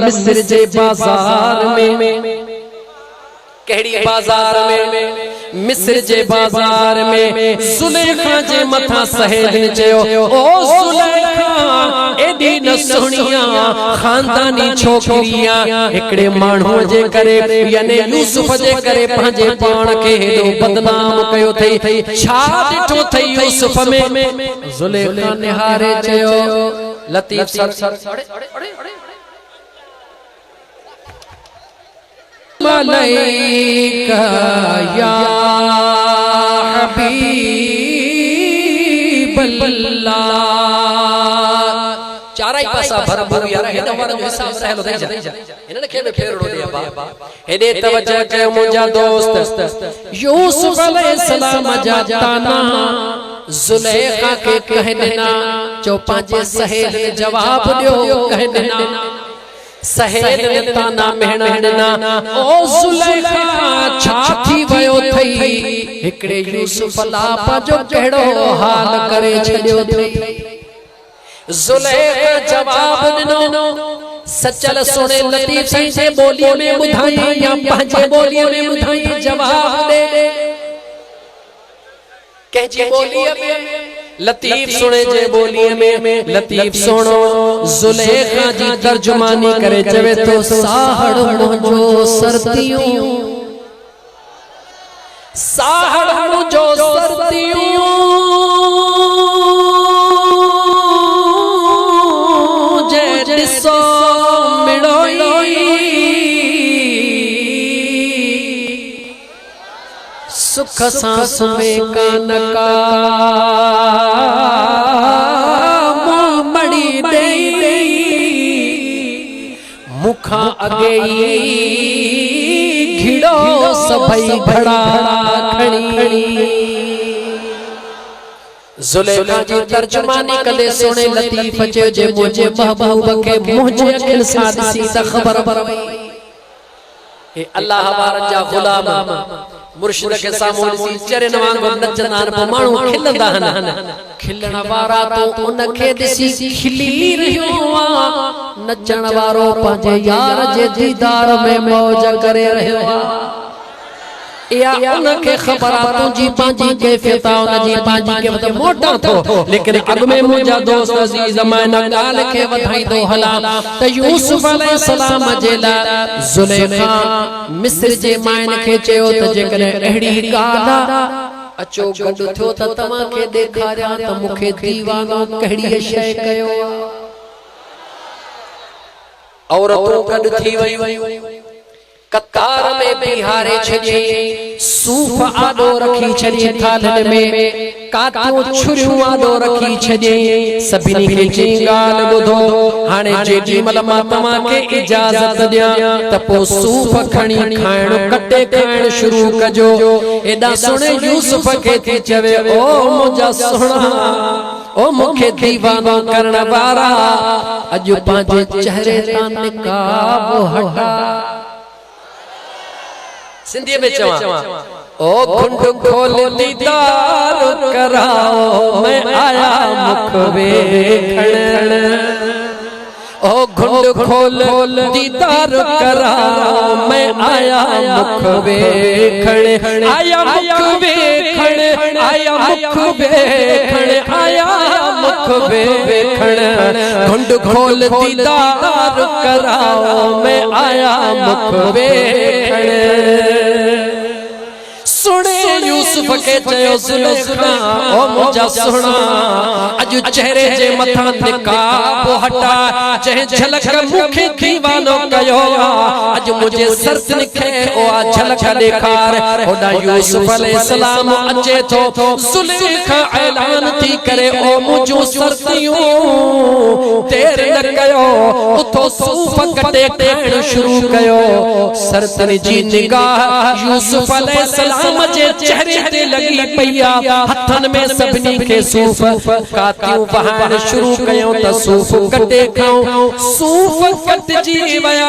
मिस्र जे बाजार में कहिड़ी बाजार में मिस्र जे बाजार में सुलेखा जे मथा सहेद चयो ओ सुलेखा एडी न सुनिया खानदानी छोकरिया एकड़े माण्हू जे करे याने यूसुफ जे करे पंहिंजे पाण खे हेडो बदनाम कयो थई छा ॾिठो थई यूसुफ में सुलेखा निहारे चयो लतीफ सर मलाइका या हबीबल्लाह चाराई पासा भरपूर यार हेडो वारो हिसाब रहलो दे जा इनने के में फेरड़ो दे बा हेडे तवज्जो कयो मुंजा दोस्त यूसुफ अलैहिस्सलाम जा ताना जुलेखा के कह देना जो पांचे सहेल ने जवाब दियो कह देना सहेल ने ताना मेहणा ओ जुलेखा छा थी वयो थई एकड़े यूसुफ लापा जो केड़ो हाल करे छड्यो थई जुलेखा जवाब ॾिनो सचल सुने लतीफ साईं जे बोली में ॿुधाई या पंहिंजे बोली में ॿुधाई जवाब दे कहजी बोली में लतीफ सुने जे बोली में लतीफ सुनो जुलेखा जी तर्जुमानी करे चवे तो साहड़ मुझो सर्दियों साहड़ मुझो सर्दियों जे दिसो मिड़ोई सुख सांस में कानका मड़ी दे मुखा अगे घिड़ो सभई भड़ा खड़ी जुलेखा जी तर्जुमानी कदे सुने लतीफ जे जे मुझे महबूब के मुझे अखिल सादसी ता खबर पई ए अल्लाह वारन जा गुलाम मुर्शिद के सामने सी चरन वांगुर नचनान पो माण्हू खिलंदा हन खिलण वारा तो उनखे दिसी खिली रहियो आ नचण वारो पंहिंजे यार जे दीदार में मौज करे रहियो आ या उनखे ख़बर आ तुंहिंजी पंहिंजी कैफियत आ उनजी पंहिंजी कैफियत मोटा थो लेकिन अॻ में मुंहिंजा दोस्त अज़ीज़ मां इन ॻाल्हि खे वधाईंदो हलां त यूसुफ अलैहिस्सलाम जे लाइ जुलेखा मिस्र जे माइन खे चयो त जेकॾहिं अहिड़ी ॻाल्हि आ अचो गॾु थियो त तव्हां खे ॾेखारियां त मूंखे दीवानो कहिड़ी शइ कयो औरतूं गॾु थी वयूं कतार में बिहारे छजे सूफ आडो रखी छजे थालन में कातियूं छुरियूं आडो रखी छजे सभिनी खे चिंगाल ॿुधो हाणे जेॾी महिल मां तव्हां खे इजाज़त ॾियां त पोइ सूफ खणी खाइण कटे खाइण शुरू कजो एॾा सुणे यूसुफ खे थी चवे ओ मुंहिंजा सुहिणा ओ मूंखे दीवानो करण वारा अॼु पंहिंजे चेहरे तां निकाब हटा सिंधी में चवा ओ घुंड खोल दीदार कराओ मैं आया मुख वेखण ओ घुंड खोल दीदार कराओ मैं आया मुख वेखण आया मुख वेखण आया मुख वेखण आया मुख वेखण घुंड खोल दीदार कराओ मैं आया मुख वेखण सुने यूसुफ के चयो जुलेखा ओ मुंहिंजा सुहिणा अॼु चेहरे जे मथां निकाब हटा जंहिं झलक मूंखे दीवानो कयो अॼु मुंहिंजे सरदन खे ओ झलक ॾेखार होॾा यूसुफ अलैहिस्सलाम अचे थो जुलेखा ऐलान थी करे ओ मुंहिंजूं सर्दियूं देर न कयो उथो सूफ कटे खाइण शुरू कयो सरदन जी निगाह यूसुफ अलैहिस्सलाम जे चेहरे ते लगी पईया हथन में सभनी के सूफ कातियूं वहाण शुरू कयो त सूफ कटे खाऊं सूफ कटजी वया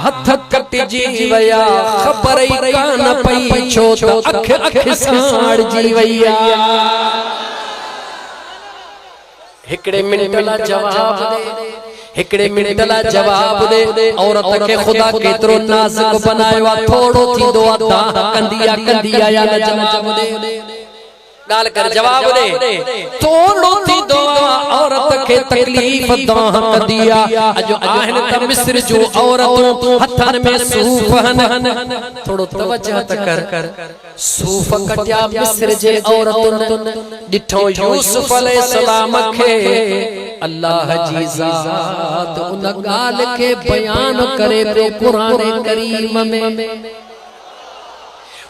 हथ कटजी वया खबर ई कान पई छो त अख अख साड़जी वया हिकड़े मिनट ला जवाब दे हिकड़े मिनट ला जवाब दे औरत के खुदा केतरो नाज़ुक बनायो आ थोड़ो थींदो आ ता कंदिया कंदिया या न जवाब दे गाल कर जवाब दे थोड़ो थींदो आ औरत के तकलीफ दाह कंदिया अजो आहन त मिस्र जो औरतों हथन में सूफ हन थोड़ो तवज्जो त कर सूफ कटिया मिस्र जे औरतुन डिठो यूसुफ अलैहिस्सलाम के अल्लाह जी ज़ात उन गाल के बयान करे तो कुरान करीम में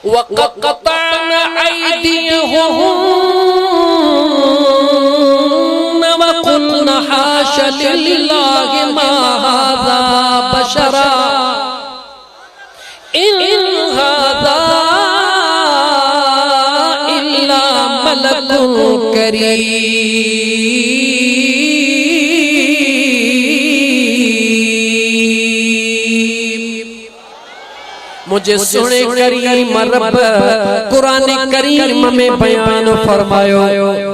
वक़तअना अयदियहुम वक़ुलना हाशा लिल्लाहि मा हाज़ा बशरा इन हाज़ा इल्ला मलकुन करीम। मुझे सुने करीम रब कुरान करीम में बयान फरमायो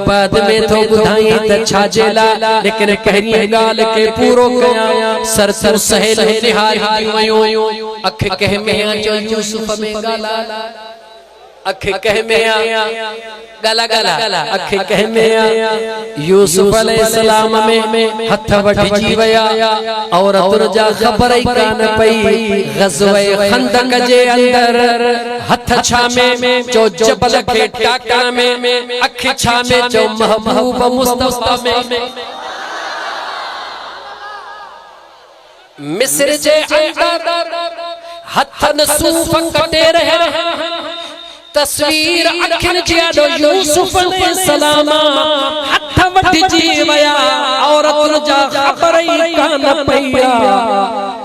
बाद में तो बुधाई त छाजेला लेकिन कहरी गाल के पूरो कया सर सर सहेल निहारी वयो अख कह में जो यूसुफ में गाला अख कह में गाला गाला अख कह में यूसुफ अलैहिस्सलाम में हथ वठी वया और तुरजा खबर ही कान पई गज़वे खंदक जे अंदर हथ छा में जो जबल के टाका में अख छा में जो महबूब मुस्तफा में मिस्र जे अंदर हथन सूफ कटे रहे तस्वीर अखिन जियाडो यूसुफ अलैहिस्सलाम हथ वठी वया औरत जा खबर ही कान पईया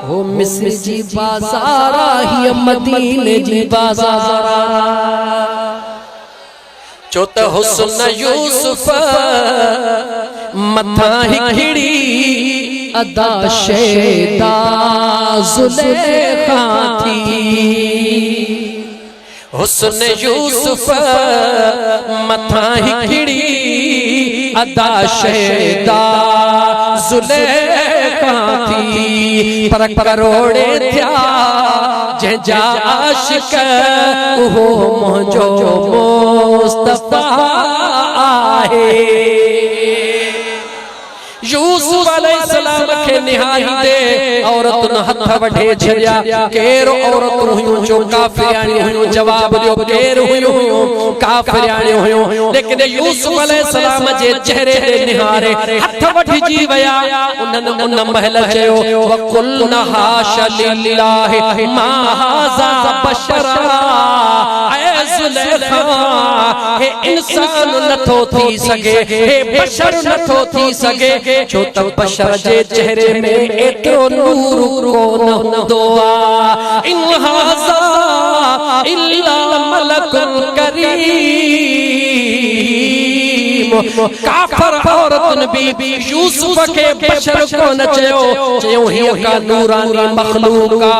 हो मिस्र जी बाजार ही मदीने जी बाजार जो त हुस्न यूसुफ मथा ही खिड़ी अदा शेदा जुलेखा थी हुस्न यूसुफ मथा ही खिड़ी अदा शेदा जुलेखा थी पर करोड़े थिया जंहिंजा आशिक उहो मुंहिंजो मुस्तफा आहे। यूसुफ अलैहिस्सलाम के निहारी दे औरत हथ वठे छड़िया केर औरत हुयूं जो काफिरानी हुयूं जवाब दियो केर हुयूं काफिरानी हुयूं लेकिन यूसुफ अलैहिस्सलाम जे चेहरे दे निहारे हथ वठी जी वया उन महल चयो वकुलना हाशा लिल्लाहि मा हाज़ा बशरा ऐ जुलेखा हे इंसान नथो थी सके हे बशर नथो थी सके जो तब बशर जे चेहरे में एतो नूर को न दोआ इन हाज़ा इल्ला मलकुन करीम। काफर औरतन भी यूसुफ के बशर को न चयो ही का नूरानी मखलूका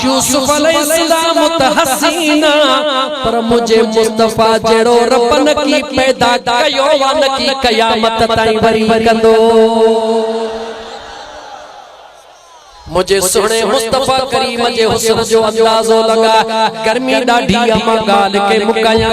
यूसुफ अलैहिस्सलाम त हसीना पर मुझे मुस्तफा जेड़ो रबन की पैदा कयो वन की कयामत ताईं वरी कंदो। मुझे सुने मुस्तफा करीम जे हुस्न जो अंदाज़ो लगा गर्मी ॾाढी अमा गाल के मुकाया